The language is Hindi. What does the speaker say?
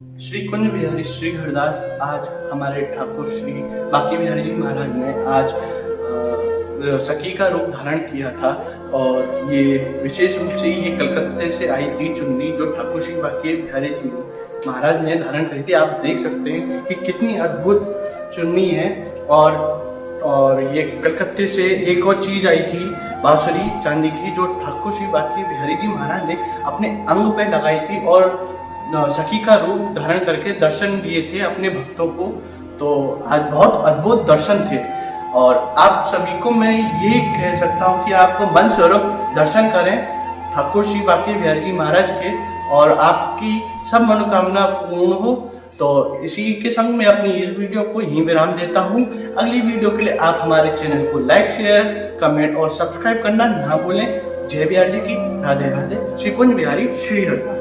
श्री कुंज बिहारी श्री हरदास आज हमारे ठाकुर श्री बांके बिहारी जी महाराज ने आज सखी का रूप धारण किया था। और ये विशेष रूप से ये कलकत्ते से आई थी चुन्नी जो ठाकुर श्री बांके बिहारी जी महाराज ने धारण करी थी। आप देख सकते हैं कि कितनी अद्भुत चुन्नी है। और ये कलकत्ते से एक और चीज आई थी बांसुरी चांदी की जो ठाकुर श्री बांके बिहारी जी महाराज ने अपने अंग पे लगाई थी और सखी का रूप धारण करके दर्शन दिए थे अपने भक्तों को। तो आज बहुत अद्भुत दर्शन थे और आप सभी को मैं ये कह सकता हूँ कि आप मन स्वरूप दर्शन करें ठाकुर श्री बांके बिहारी जी महाराज के और आपकी सब मनोकामना पूर्ण हो। तो इसी के संग मैं अपनी इस वीडियो को यहीं विराम देता हूँ। अगली वीडियो के लिए आप हमारे चैनल को लाइक शेयर कमेंट और सब्सक्राइब करना ना भूलें। जय बिहारी जी की, राधे राधे। श्री कुंज बिहारी श्री हरदास।